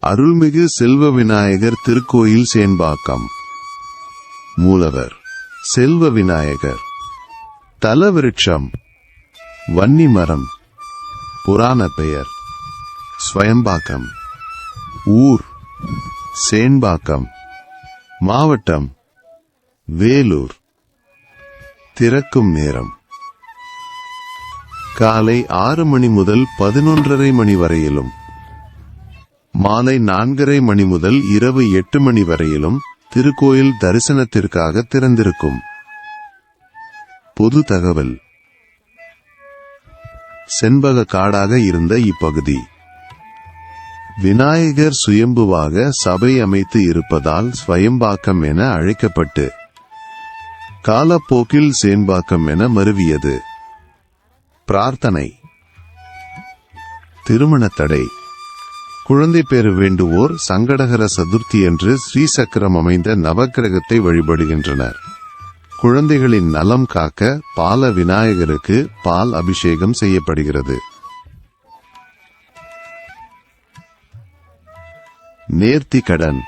அருள்மிகு செல்வ விநாயகர் திருக்கோயில் சேன்பாக்கம். மூலவர் செல்வ விநாயகர். தலவிருட்சம் வன்னிமரம். புராண பெயர் ஸ்வயம்பாக்கம். ஊர் சேன்பாக்கம். மாவட்டம் வேலூர். திறக்கும் நேரம் காலை 6 மணி முதல் 11:30 மணி வரையிலும், மாலை 4:30 மணி முதல் இரவு 8 மணி வரையிலும் திருக்கோயில் தரிசனத்திற்காக திறந்திருக்கும். பொது தகவல்: செண்பக காடாக இருந்த இப்பகுதி விநாயகர் சுயம்புவாக சபை அமைத்து இருப்பதால் ஸ்வயம்பாக்கம் என அழைக்கப்பட்டு காலப்போக்கில் சேன்பாக்கம் என மருவியது. பிரார்த்தனை: திருமண தடை, குழந்தை பேறு வேண்டுவோர் சங்கடகர சதுர்த்தியன்று ஸ்ரீசக்கரம் அமைந்த நவக்கிரகத்தை வழிபடுகின்றனர். குழந்தைகளின் நலம் காக்க பால விநாயகருக்கு பால் அபிஷேகம் செய்யப்படுகிறது. நேர்த்தி கடன்: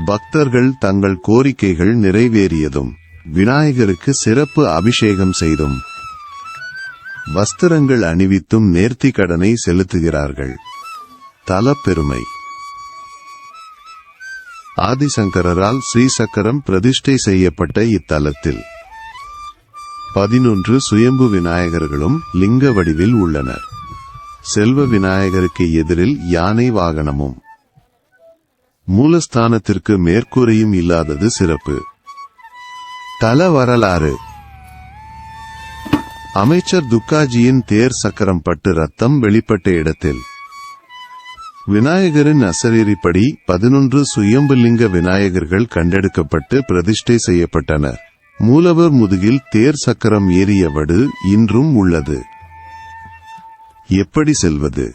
பக்தர்கள் தங்கள் கோரிக்கைகள் நிறைவேறியதும் விநாயகருக்கு சிறப்பு அபிஷேகம் செய்தும் வஸ்திரங்கள் அணிவித்தும் நேர்த்தி கடனை செலுத்துகிறார்கள். தலப்பெருமை: ஆதிசங்கரால் ஸ்ரீசக்கரம் பிரதிஷ்டை செய்யப்பட்ட இத்தலத்தில் 11 சுயம்பு விநாயகர்களும் லிங்க வடிவில் உள்ளனர். செல்வ விநாயகருக்கு எதிரில் யானை வாகனமும் மூலஸ்தானத்திற்கு மேற்கூரையும் இல்லாதது சிறப்பு. தல வரலாறு: அமைச்சர் துக்காஜியின் தேர் சக்கரம் பட்டு ரத்தம் வெளிப்பட்ட இடத்தில் விநாயகரின் அசரீரிப்படி 11 சுயம்புலிங்க விநாயகர்கள் கண்டெடுக்கப்பட்டு பிரதிஷ்டை செய்யப்பட்டனர். மூலவர் முதுகில் தேர் சக்கரம் ஏறிய வடு இன்றும் உள்ளது. எப்படி செல்வது?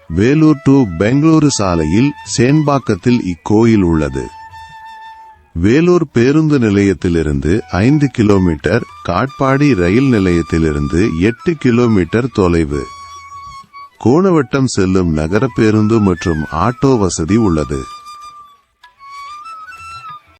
வேலூர் டு பெங்களூரு சாலையில் சேன்பாக்கத்தில் இக்கோயில் உள்ளது. வேலூர் பேருந்து நிலையத்திலிருந்து 5 கிலோமீட்டர், காட்பாடி ரயில் நிலையத்திலிருந்து 8 கிலோமீட்டர் தொலைவு. கோணவட்டம் செல்லும் நகர பேருந்து மற்றும் ஆட்டோ வசதி உள்ளது.